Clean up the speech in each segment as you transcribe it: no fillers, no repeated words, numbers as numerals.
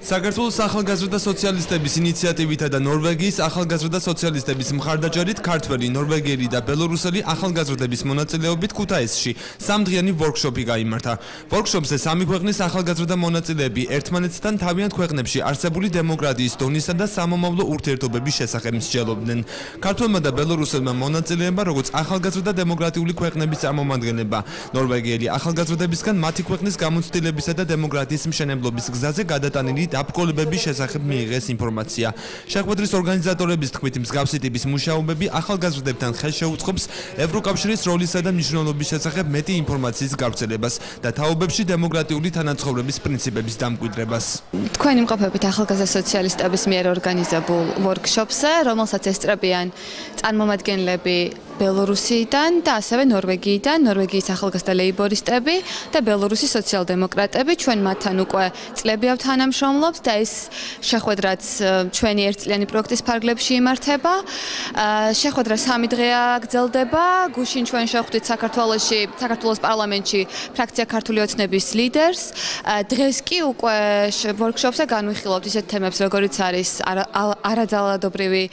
საქართველოს ახალგაზრდა სოციალისტების ინიციატივითა და ნორვეგიის ახალგაზრდა სოციალისტების მხარდაჭერით ქართველი, ნორვეგიელი და ბელორუსელი ახალგაზრდების მონაწილეობით ქუთაისში სამდღიანი ვორქშოპი გაიმართა. ვორქშოპზე სამი ქვეყნის ახალგაზრდა მონაწილეები ერთმანეთთან თავიანთ ქვეყნებში არსებული დემოკრატიის დონისა და სამომავლო ურთიერთობების შესახებ მსჯელობდნენ. ქართველმა და ბელორუსელმა მონაწილეებმა როგორც ახალგაზრდა დემოკრატიული ქვეყნების წარმომადგენლებმა, ნორვეგიელი ახალგაზრდებისგან მათი ქვეყნის გამოცდილებისა და დემოკრატიის მშენებლობის გზაზე გადატანილი დაბრკოლებების შესახებ მიიღეს ინფორმაცია. შეხვედრის ორგანიზატორების თქმით, მსგავსი ტიპის მუშაობები ახალგაზრდებთან ხელს შეუწყობს ევროკავშირის როლისა და მნიშვნელობის შესახებ მეტი ინფორმაციის გავრცელებას და თაობებში დემოკრატიული თანაცხოვრების პრინციპების დამკვიდრებას. თქვენ იმყოფებით ახალგაზრდა სოციალისტების მიერ ორგანიზებულ ვორქშოპზე, რომელსაც ესწრებიან წარმომადგენლები ბელორუსიდან და ასევე ნორვეგიიდან, ნორვეგიის ახალგაზრდა ლეიბორისტები და ბელორუსის სოციალ-დემოკრატები. ჩვენ მათთან უკვე წლები ავთანამშრომლობთ და ეს შეხვედრაც ჩვენი ერთწლიანი პროექტის ფარგლებში იმართება. შეხვედრა 3 დღეა გრძელდება. გუშინ ჩვენ შევხვდით საქართველოს პარლამენტში ფრაქცია ქართული ოცნების ლიდერს. დღეს კი უკვე ვორქშოპზე განვიხილავთ ისეთ თემებს, როგორიც არის არაძალადობრივი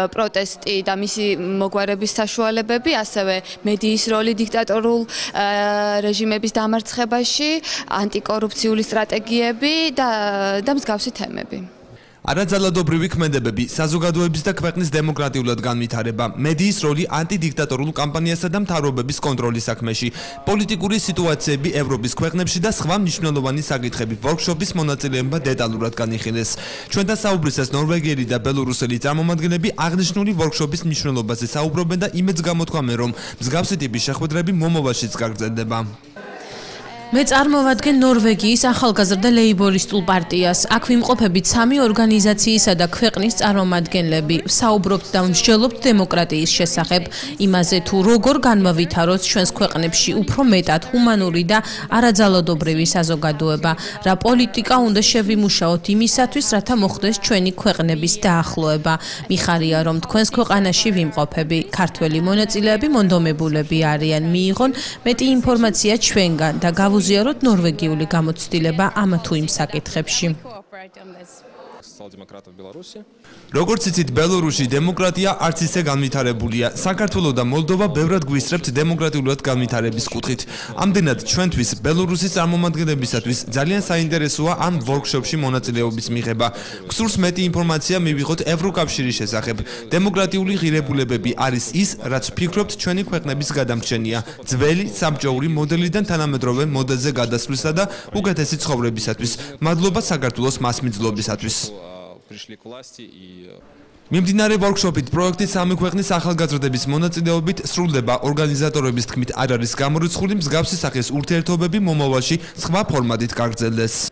პროტესტი და მისი მოგვარების საშუალებები, ასევე მედიის როლი დიქტატორულ რეჟიმების დამარცხებაში, ანტიკორუფციული სტრატეგიები და მსგავსი თემები. არაძალადობრივი ქმედებები, საზოგადოების და ქვეყნის დემოკრატიულად განვითარება, მედიის როლი ანტიდიქტატორულ კამპანიასა და მთავრობების კონტროლის საქმეში, პოლიტიკური სიტუაციები ევროპის ქვეყნებში და სხვა მნიშვნელოვანი საკითხები ვორქშოპის მონაწილეებმა დეტალურად განიხილეს. ჩვენთან საუბრისას ნორვეგიელი და ბელორუსელი წარმომადგენლები აღნიშნული ვორქშოპის მნიშვნელობაზე საუბრობენ და იმედს გამოთქვამენ, რომ მსგავსი ტიპის შეხვედრები მომავალშიც გაგრძელდება. მე წარმოვადგენ ნორვეგიის ახალგაზრდა ლეიბორისტულ პარტიას. აქ ვიმყოფებით 3 ორგანიზაციისა და ქვეყნის წარმომადგენლები. ვსაუბრობთ და ვმსჯელობთ დემოკრატიის შესახებ, იმაზე თუ როგორ განმავითაროთ ჩვენს ქვეყნებში უფრო მეტად ჰუმანური და არაძალადობრივი საზოგადოება, რა პოლიტიკა უნდა შევიმუშაოთ იმისათვის, რათა მოხდეს ჩვენი ქვეყნების დაახლოება. მიხარია, რომ თქვენს ქვეყანაში ვიმყოფები. ქართველი მონაწილეები მონდომებულები არიან, მიიღონ მეტი ინფორმაცია ჩვენგან და გავუზიაროთ ნორვეგიული გამოცდილება ამ თუ იმ საკითხებში. როგორც იცით, ბელორუსში დემოკრატია არც ისე განვითარებულია. საქართველო და მოლდოვა ბევრად გვისწრებთ დემოკრატიულად განვითარების კუთხით. ამდენად ჩვენთვის ბელორუსის წარმომადგენლებისათვის ძალიან საინტერესოა ამ ვორქშოპში მონაწილეობის მიღება. გსურს მეტი ინფორმაცია მივიღოთ ევროკავშირის შესახებ. დემოკრატიული ღირებულებები არის ის, რაც ვფიქრობთ ჩვენი ქვეყნების გადამრჩენია, ძველი საბჭოური მოდელიდან თანამედროვე მოდელზე გადასვლისა და უკეთესი ცხოვრებისათვის. მადლობა საქართველოს მასმიძლობისათვის. მიმდინარე ვორქშოპით პროექტი 3 ქვეყნის ახალგაზრდების მონაწილეობით სრულდება. ორგანიზატორების თქმით, არ არის გამორიცხული მსგავსი სახის ურთიერთობები მომავალში სხვა ფორმატით გაგრძელდეს.